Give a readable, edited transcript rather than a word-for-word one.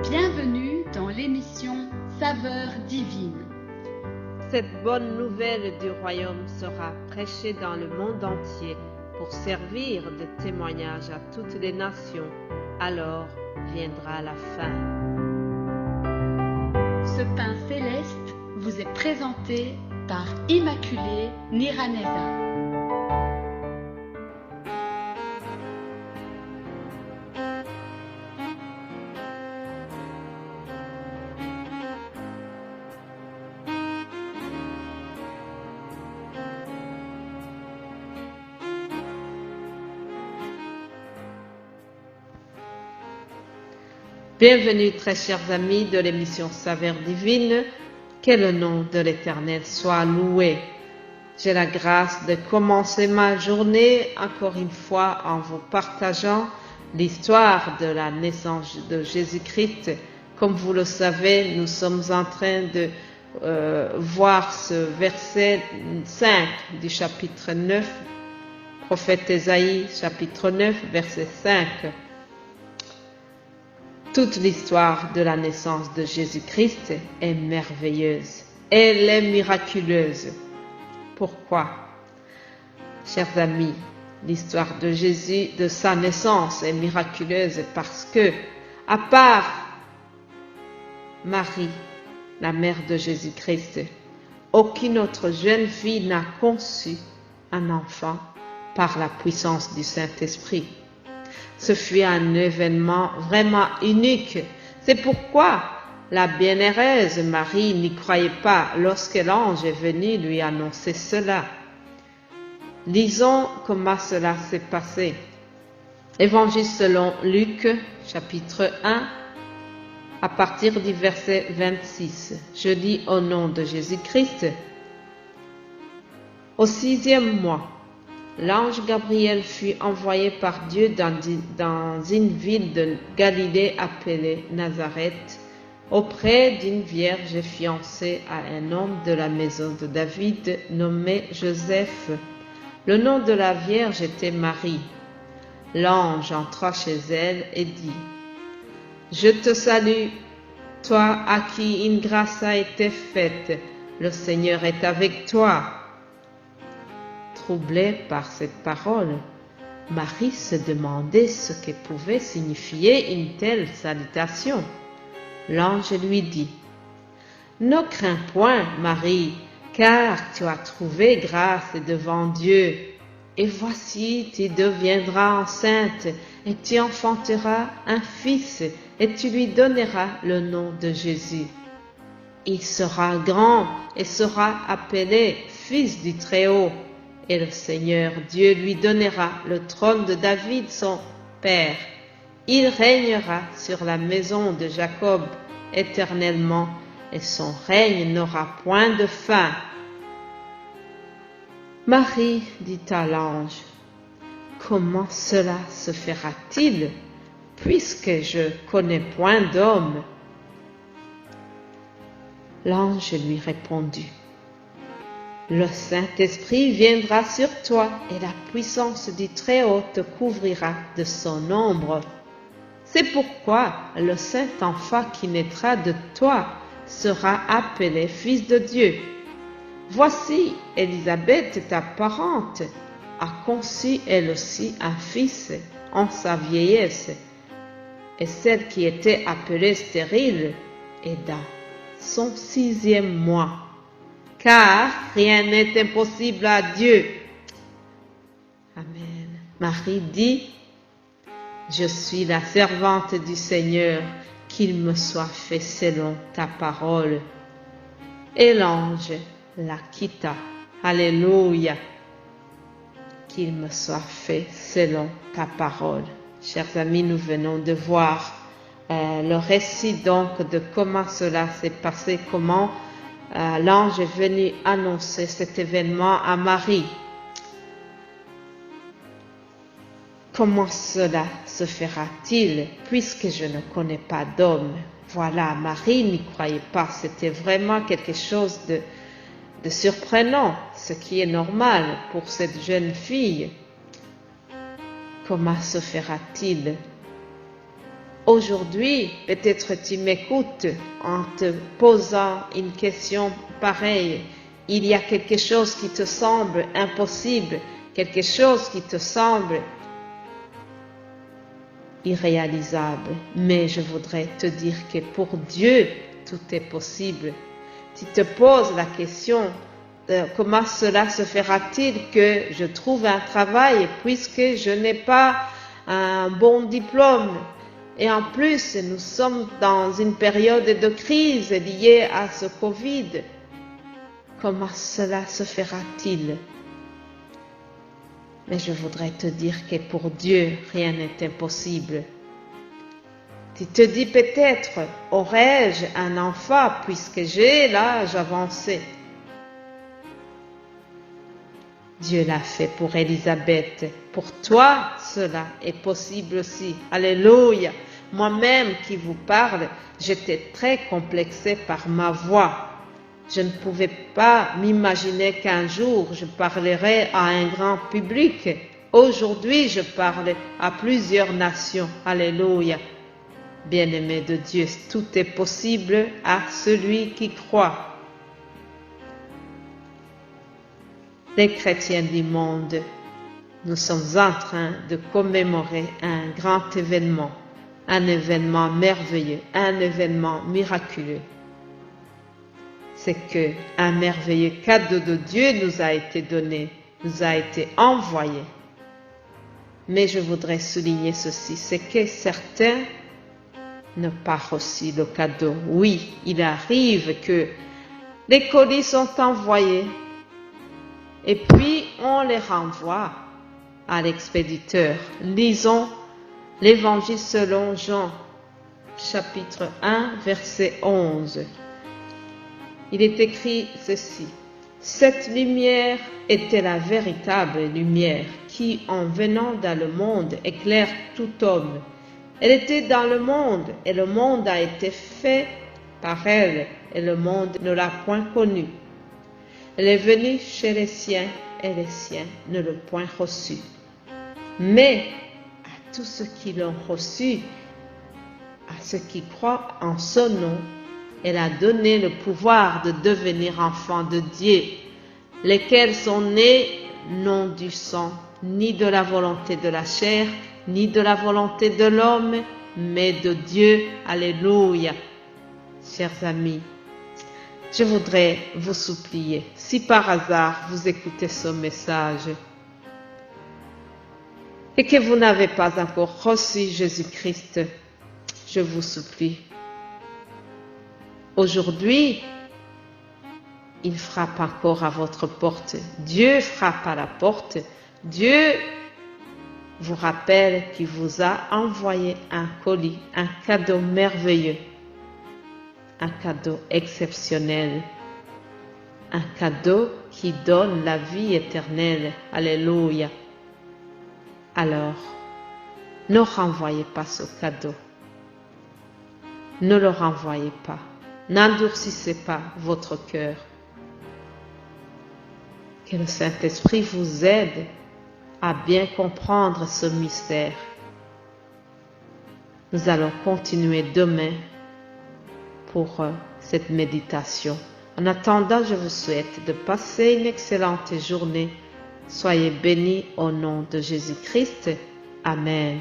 Bienvenue dans l'émission Saveurs divines. Cette bonne nouvelle du royaume sera prêchée dans le monde entier pour servir de témoignage à toutes les nations. Alors viendra la fin. Ce pain céleste vous est présenté par Immaculée Niraneza. Bienvenue très chers amis de l'émission Saveurs divines, que le nom de l'Éternel soit loué. J'ai la grâce de commencer ma journée encore une fois en vous partageant l'histoire de la naissance de Jésus-Christ. Comme vous le savez, nous sommes en train de voir ce verset 5 du chapitre 9, prophète Ésaïe, chapitre 9, verset 5. Toute l'histoire de la naissance de Jésus-Christ est merveilleuse. Elle est miraculeuse. Pourquoi? Chers amis, l'histoire de Jésus, de sa naissance est miraculeuse parce que, à part Marie, la mère de Jésus-Christ, aucune autre jeune fille n'a conçu un enfant par la puissance du Saint-Esprit. Ce fut un événement vraiment unique. C'est pourquoi la bienheureuse Marie n'y croyait pas lorsque l'ange est venu lui annoncer cela. Lisons comment cela s'est passé. Évangile selon Luc, chapitre 1, à partir du verset 26. Je lis au nom de Jésus-Christ. Au 6e mois, l'ange Gabriel fut envoyé par Dieu dans une ville de Galilée appelée Nazareth, auprès d'une vierge fiancée à un homme de la maison de David nommé Joseph. Le nom de la vierge était Marie. L'ange entra chez elle et dit: « Je te salue, toi à qui une grâce a été faite, le Seigneur est avec toi. » Troublée par cette parole, Marie se demandait ce que pouvait signifier une telle salutation. L'ange lui dit: « Ne crains point, Marie, car tu as trouvé grâce devant Dieu. Et voici, tu deviendras enceinte, et tu enfanteras un fils, et tu lui donneras le nom de Jésus. Il sera grand et sera appelé Fils du Très-Haut. Et le Seigneur Dieu lui donnera le trône de David son père. Il régnera sur la maison de Jacob éternellement, et son règne n'aura point de fin. » Marie dit à l'ange: « Comment cela se fera-t-il, puisque je connais point d'homme? » L'ange lui répondit: « Le Saint-Esprit viendra sur toi et la puissance du Très-Haut te couvrira de son ombre. C'est pourquoi le Saint-Enfant qui naîtra de toi sera appelé Fils de Dieu. Voici, Élisabeth, ta parente, a conçu elle aussi un fils en sa vieillesse, et celle qui était appelée stérile est dans son 6e mois. Car rien n'est impossible à Dieu. » Amen. Marie dit: « Je suis la servante du Seigneur, qu'il me soit fait selon ta parole. » Et l'ange la quitta. Alléluia. Qu'il me soit fait selon ta parole. Chers amis, nous venons de voir le récit donc de comment cela s'est passé, comment l'ange est venu annoncer cet événement à Marie. Comment cela se fera-t-il, puisque je ne connais pas d'homme? Voilà, Marie n'y croyait pas, c'était vraiment quelque chose de surprenant, ce qui est normal pour cette jeune fille. Comment se fera-t-il? Aujourd'hui, peut-être tu m'écoutes en te posant une question pareille. Il y a quelque chose qui te semble impossible, quelque chose qui te semble irréalisable. Mais je voudrais te dire que pour Dieu, tout est possible. Tu te poses la question, comment cela se fera-t-il que je trouve un travail puisque je n'ai pas un bon diplôme? Et en plus, nous sommes dans une période de crise liée à ce Covid. Comment cela se fera-t-il? Mais je voudrais te dire que pour Dieu, rien n'est impossible. Tu te dis peut-être, aurais-je un enfant puisque j'ai l'âge avancé? Dieu l'a fait pour Élisabeth. Pour toi, cela est possible aussi. Alléluia. Moi-même qui vous parle, j'étais très complexée par ma voix. Je ne pouvais pas m'imaginer qu'un jour je parlerais à un grand public. Aujourd'hui, je parle à plusieurs nations. Alléluia. Bien-aimé de Dieu, tout est possible à celui qui croit. Les chrétiens du monde, nous sommes en train de commémorer un grand événement, un événement merveilleux, un événement miraculeux. C'est que un merveilleux cadeau de Dieu nous a été donné, nous a été envoyé. Mais je voudrais souligner ceci, c'est que certains n'ont pas reçu le cadeau. Oui, il arrive que les colis sont envoyés et puis on les renvoie à l'expéditeur. Lisons l'Évangile selon Jean, chapitre 1, verset 11. Il est écrit ceci. Cette lumière était la véritable lumière qui, en venant dans le monde, éclaire tout homme. Elle était dans le monde et le monde a été fait par elle et le monde ne l'a point connue. Elle est venue chez les siens et les siens ne l'ont point reçue. Mais à tous ceux qui l'ont reçue, à ceux qui croient en son nom, elle a donné le pouvoir de devenir enfants de Dieu, lesquels sont nés non du sang, ni de la volonté de la chair, ni de la volonté de l'homme, mais de Dieu. Alléluia. Chers amis, je voudrais vous supplier, si par hasard vous écoutez ce message et que vous n'avez pas encore reçu Jésus-Christ, je vous supplie, aujourd'hui, il frappe encore à votre porte. Dieu frappe à la porte. Dieu vous rappelle qu'il vous a envoyé un colis, un cadeau merveilleux, un cadeau exceptionnel, un cadeau qui donne la vie éternelle. Alléluia. Alors, ne renvoyez pas ce cadeau. Ne le renvoyez pas. N'endurcissez pas votre cœur. Que le Saint-Esprit vous aide à bien comprendre ce mystère. Nous allons continuer demain pour cette méditation. En attendant, je vous souhaite de passer une excellente journée. Soyez bénis au nom de Jésus-Christ. Amen.